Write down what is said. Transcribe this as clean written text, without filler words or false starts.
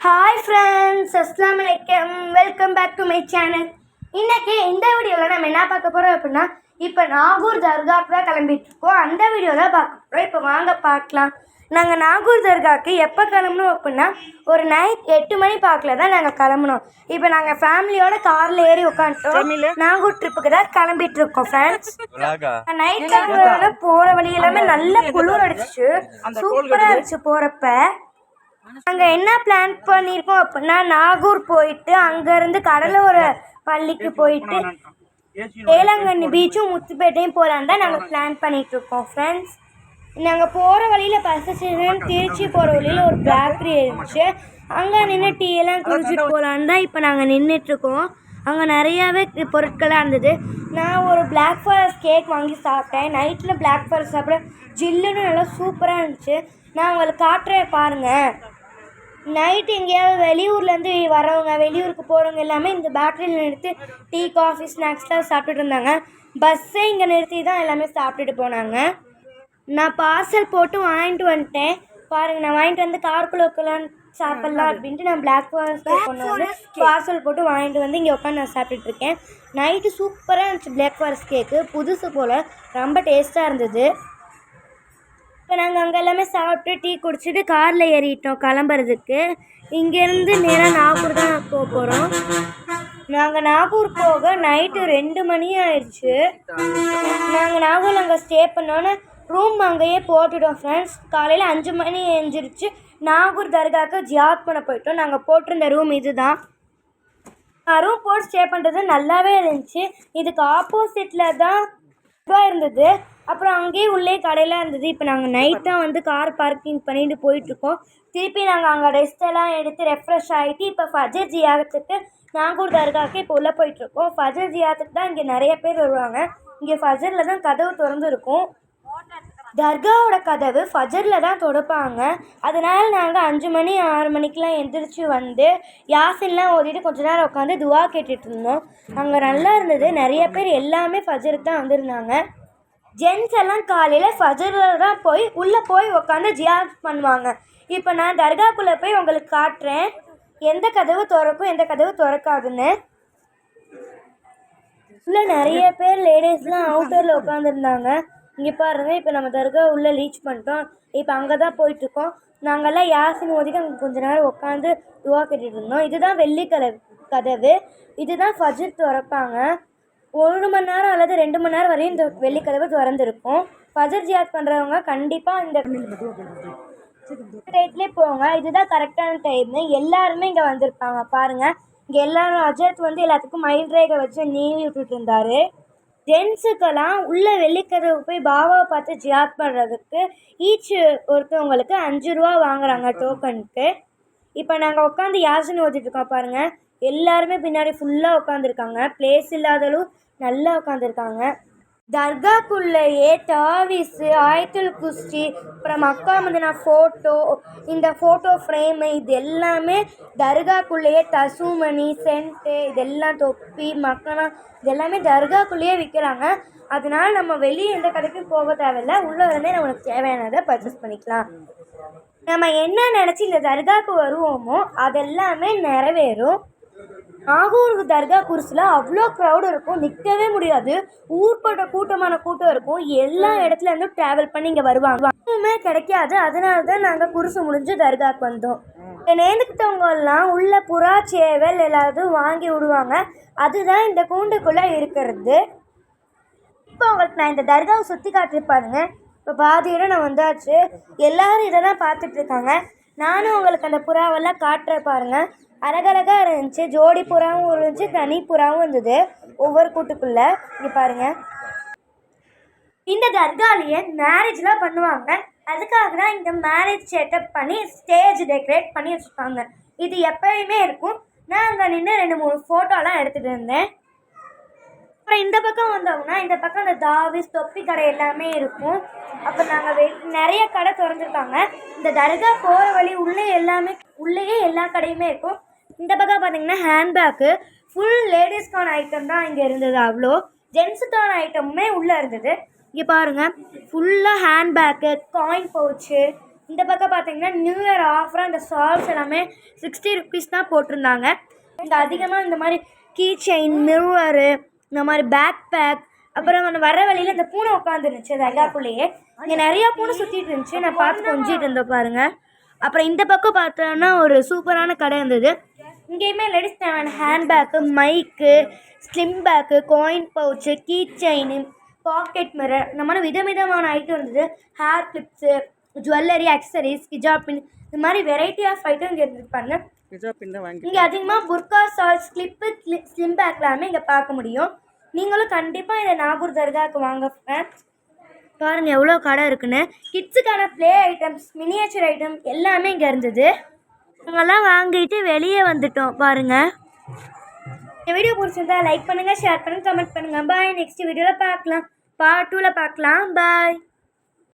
Hi friends, அஸ்ஸலாமு அலைக்கும். Welcome back to my channel. இன்றைக்கி இந்த வீடியோவில் நம்ம என்ன பார்க்க போகிறோம் அப்படின்னா, இப்போ நாகூர் தர்காவுக்கு தான் கிளம்பிட்டுருக்கோம். அந்த வீடியோ தான் பார்க்க போகிறோம். இப்போ வாங்க பார்க்கலாம். நாங்கள் நாகூர் தர்காவுக்கு எப்போ கிளம்பணும் அப்படின்னா, ஒரு நைட் 8 மணி பார்க்கல தான் நாங்கள் கிளம்பணும். இப்போ நாங்கள் ஃபேமிலியோட காரில் ஏறி உட்காந்துட்டோம். நாகூர் ட்ரிப்புக்கு தான் கிளம்பிட்டுருக்கோம் ஃப்ரெண்ட்ஸ். நைட் கிளம்புறதுனால போகிற வழி எல்லாமே நல்ல குளிர் அடிச்சிச்சு, சூப்பராக இருந்துச்சு. போகிறப்ப நாங்கள் என்ன பிளான் பண்ணியிருக்கோம் அப்படின்னா, நாகூர் போயிட்டு அங்கேருந்து கடலோர பள்ளிக்கு போயிட்டு வேளாங்கண்ணி பீச்சும் முத்துப்பேட்டையும் போகலான்னு தான் நாங்கள் பிளான் பண்ணிகிட்ருக்கோம் ஃப்ரெண்ட்ஸ். நாங்கள் போகிற வழியில் பசிச்சுன்னு திருச்சி போகிற வழியில் ஒரு பேக்கரி இருந்துச்சு. அங்கே நின்று டீ எல்லாம் குடிச்சிட்டு போகலான்னு தான் இப்போ நாங்கள் நின்றுட்டுருக்கோம். அங்கே நிறையாவே பொருட்களாக இருந்தது. நான் ஒரு பிளாக் ஃபாரஸ்ட் கேக் வாங்கி சாப்பிட்டேன். நைட்டில் பிளாக் ஃபாரஸ்ட் சாப்பிட ஜில்லுன்னு நல்லா சூப்பராக இருந்துச்சு. நான் உங்களுக்கு காட்டுறேன் பாருங்கள். நைட்டு எங்கேயாவது வெளியூர்லேருந்து வரவங்க, வெளியூருக்கு போகிறவங்க எல்லாமே இந்த பேக்கரியில் நிறுத்தி டீ, காஃபி, ஸ்நாக்ஸ்லாம் சாப்பிட்டுட்டு இருந்தாங்க. பஸ்ஸே இங்கே நிறுத்தி தான் எல்லாமே சாப்பிட்டுட்டு போனாங்க. நான் பார்சல் போட்டு வாங்கிட்டு வந்துட்டேன் பாருங்கள். நான் வாங்கிட்டு வந்து காருக்குள்ளே உட்கலாம் சாப்பிட்லாம் அப்படின்ட்டு நான் பிளாக் ஃபாரஸ்ட் கொண்டு வந்து பார்சல் போட்டு வாங்கிட்டு வந்து இங்கே உட்காந்து நான் சாப்பிட்டுட்ருக்கேன். நைட்டு சூப்பராக இருந்துச்சு பிளாக் ஃபாரஸ்ட் கேக்கு, புதுசு போல் ரொம்ப டேஸ்ட்டாக இருந்தது. இப்போ நாங்கள் அங்கே எல்லாமே சாப்பிட்டு டீ குடிச்சிட்டு காரில் ஏறிட்டோம் கிளம்புறதுக்கு. இங்கேருந்து நேராக நாகூர் தான் போக போகிறோம். நாங்கள் நாகூர் போக நைட்டு 2 மணி ஆயிடுச்சு. நாங்கள் நாகூரில் அங்கே ஸ்டே பண்ணோன்னே ரூம் அங்கேயே போட்டுட்டோம் ஃப்ரெண்ட்ஸ். காலையில் 5 மணி எழுந்திரிச்சு நாகூர் தர்காவுக்கு ஜியாத் பண்ண போயிட்டோம். நாங்கள் போட்டிருந்த ரூம் இது தான். ரூம் போட்டு ஸ்டே பண்ணுறது நல்லாவே இருந்துச்சு. இதுக்கு ஆப்போசிட்டில் தான் இருந்தது. அப்புறம் அங்கேயே உள்ளே கடையெல்லாம் இருந்தது. இப்போ நாங்கள் நைட் தான் வந்து கார் பார்க்கிங் பண்ணிட்டு போயிட்டுருக்கோம். திருப்பி நாங்கள் அங்கே ரெஸ்ட்டெல்லாம் எடுத்து ரெஃப்ரெஷ் ஆகிட்டு இப்போ ஃபஜர் ஜியாரத்துக்கு நாகூர் தர்காவுக்கு இப்போ உள்ளே போயிட்டுருக்கோம். ஃபஜர் ஜியாரத்துக்கு தான் இங்கே நிறைய பேர் வருவாங்க. இங்கே ஃபஜரில் தான் கதவு திறந்துருக்கும். தர்காவோட கதவு ஃபஜரில் தான் திறப்பாங்க. அதனால் நாங்கள் 5 மணி 6 மணிக்கெலாம் எந்திரிச்சு வந்து யாசின்லாம் ஓதிட்டு கொஞ்ச நேரம் உட்காந்து துவா கேட்டுட்டு இருந்தோம். அங்கே நல்லா இருந்தது. நிறைய பேர் எல்லாமே ஃபஜருக்கு தான் வந்திருந்தாங்க. ஜென்ஸ் எல்லாம் காலையில் ஃபஜரில் தான் போய் உள்ளே போய் உட்காந்து ஜியாத் பண்ணுவாங்க. இப்போ நான் தர்காக்குள்ளே போய் உங்களுக்கு காட்டுறேன் எந்த கதவு திறக்கும் எந்த கதவு திறக்காதுன்னு. உள்ளே நிறைய பேர் லேடிஸ்லாம் அவுட்டரில் உட்காந்துருந்தாங்க. இங்கே பாருங்கள், இப்போ நம்ம தர்கா உள்ளே ரீச் பண்ணிட்டோம். இப்போ அங்கே தான் போயிட்டுருக்கோம். நாங்கள்லாம் யாசின் ஓதிட்டு அங்கே கொஞ்சம் நேரம் உட்காந்து துவா கேட்டுட்டு இருந்தோம். இதுதான் வெள்ளி கதவு. இதுதான் ஃபஜர் திறப்பாங்க. 1 மணி நேரம் அல்லது 2 மணி நேரம் வரையும் இந்த வெள்ளி கதவு திறந்துருக்கும். ஃபஜர் ஜியாத் பண்ணுறவங்க கண்டிப்பாக இந்த டைட்லேயே போங்க. இதுதான் கரெக்டான டைமு. எல்லாருமே இங்கே வந்திருப்பாங்க பாருங்கள். இங்கே எல்லாரும் அஜரத் வந்து எல்லாத்துக்கும் மயில் ரேகை வச்சு நீவி விட்டுட்டு இருந்தார். ஜென்ஸுக்கெல்லாம் உள்ள வெள்ளிக்கதவு போய் பாபாவை பார்த்து ஜியாத் பண்ணுறதுக்கு ஈச் ஒருத்தவங்களுக்கு 5 ரூபா வாங்குறாங்க டோக்கனுக்கு. இப்போ நாங்கள் உட்காந்து யாசின் ஓதிட்டுருக்கோம் பாருங்கள். எல்லாருமே பின்னாடி ஃபுல்லாக உட்காந்துருக்காங்க. பிளேஸ் இல்லாதளவு நல்லா உட்காந்துருக்காங்க. தர்காக்குள்ளேயே டாவிஸு, ஆயத்துல் குஸ்டி, அப்புறம் மக்கா மதினா ஃபோட்டோ, இந்த ஃபோட்டோ ஃப்ரேமு, இது எல்லாமே தர்காக்குள்ளேயே தசூமணி, சென்ட்டு, இதெல்லாம் தொப்பி, மக்கனா, இது எல்லாமே தர்காக்குள்ளேயே விற்கிறாங்க. அதனால் நம்ம வெளியே எந்த கடைக்கும் போக தேவையில்லை. உள்ளே இருந்தே நம்மளுக்கு தேவையானதை பர்ச்சேஸ் பண்ணிக்கலாம். நம்ம என்ன நினச்சி இந்த தர்காவுக்கு வருவோமோ அதெல்லாமே நிறைவேறும். நாகூர் தர்கா குர்ஸில் அவ்வளோ க்ரௌடு இருக்கும், நிற்கவே முடியாது. ஊர்பட்ட கூட்டமான கூட்டம் இருக்கும். எல்லா இடத்துலேருந்து ட்ராவல் பண்ணி இங்கே வருவாங்க. எதுவுமே கிடைக்காது. அதனால தான் நாங்கள் குர்ஸு முடிஞ்சு தர்காவுக்கு வந்தோம். நேர்ந்துக்கிட்டவங்கெல்லாம் உள்ள புறா சேவல் எல்லாத்தையும் வாங்கி விடுவாங்க. அதுதான் இந்த கூண்டுக்குள்ளே இருக்கிறது. இப்போ உங்களுக்கு நான் இந்த தர்காவை சுற்றி காட்டிருப்பாருங்க. இப்போ பாதியோட நான் வந்தாச்சு. எல்லோரும் இதை தான் பார்த்துட்ருக்காங்க. நானும் உங்களுக்கு அந்த புறாவெல்லாம் காட்டுறேன் பாருங்கள். அழகழகாக இருந்துச்சு. ஜோடி புறாவும் இருந்துச்சு, தனி புறாவும் இருந்தது ஒவ்வொரு கூட்டுக்குள்ளே. இங்கே பாருங்கள். இந்த தர்காலேயே மேரேஜ்லாம் பண்ணுவாங்க. அதுக்காக தான் இந்த மேரேஜ் செட்டப் பண்ணி ஸ்டேஜ் டெக்கரேட் பண்ணி வச்சுருக்காங்க. இது எப்போயுமே இருக்கும். நான் அங்கே நின்று 2-3 ஃபோட்டோலாம் எடுத்துகிட்டு இருந்தேன். அப்புறம் இந்த பக்கம் வந்தோம்னா இந்த பக்கம் அந்த தாவிஸ், தொப்பி கடை எல்லாமே இருக்கும். அப்போ நாங்கள் நிறைய கடை திறந்துருக்காங்க. இந்த தர்கா போகிற வழி உள்ளேயே எல்லா கடையுமே இருக்கும். இந்த பக்கம் பார்த்திங்கன்னா ஹேண்ட்பேக்கு, ஃபுல் லேடிஸ்க்கான ஐட்டம் தான் இங்கே இருந்தது. அவ்வளோ ஜென்ஸுக்கான ஐட்டமுமே உள்ளே இருந்தது. இங்கே பாருங்கள், ஃபுல்லாக ஹேண்ட்பேக்கு, காயின் பவுச்சு, இந்த பக்கம் பார்த்தீங்கன்னா நியூ இயர் ஆஃபராக இந்த சால்ஸ் எல்லாமே 60 ருபீஸ் தான் போட்டிருந்தாங்க. இங்கே அதிகமாக இந்த மாதிரி கீ செயின், மிர்வரு, இந்த மாதிரி பேக் பேக், அப்புறம் வர வழியில் இந்த பூனை உட்காந்துருந்துச்சு தர்காக்குள்ளேயே. இங்கே நிறையா பூனை சுற்றிட்டு இருந்துச்சு, நான் பார்த்து கொஞ்சிட்டு இருந்தேன் பாருங்கள். அப்புறம் இந்த பக்கம் பார்த்தோன்னா ஒரு சூப்பரான கடை இருந்தது. இங்கேயுமே லேடிஸ் தேவையான handbag, mic, slim bag, coin pouch, key chain, pocket mirror, இந்த மாதிரி விதவிதமான ஐட்டம் இருந்தது. ஹேர் கிளிப்ஸு, ஜுவல்லரி, அக்சசரிஸ், ஹிஜாப் பின், இந்த மாதிரி வெரைட்டி ஆஃப் ஐட்டம் இங்கே இருந்துருப்பாங்க. இங்கே அதிகமாக புர்கா, சால்ஸ், கிளிப்பு, ஸ்லிம் பேக் எல்லாமே இங்கே பார்க்க முடியும். நீங்களும் கண்டிப்பாக இதை நாகூர் தர்காவுக்கு வாங்க ஃப்ரெண்ட்ஸ். பாருங்கள் எவ்வளோ கடை இருக்குன்னு. கிட்ஸுக்கான ப்ளே ஐட்டம்ஸ், மினியேச்சர் ஐட்டம் எல்லாமே இங்கே இருந்தது. நாங்கள்லாம் வாங்கிட்டு வெளியே வந்துட்டோம் பாருங்கள். இந்த வீடியோ பிடிச்சிருந்தா லைக் பண்ணுங்கள், ஷேர் பண்ணுங்கள், கமெண்ட் பண்ணுங்கள். பாய். நெக்ஸ்ட் வீடியோவில் பார்க்கலாம், பார்ட் 2ல் பார்க்கலாம். பாய்.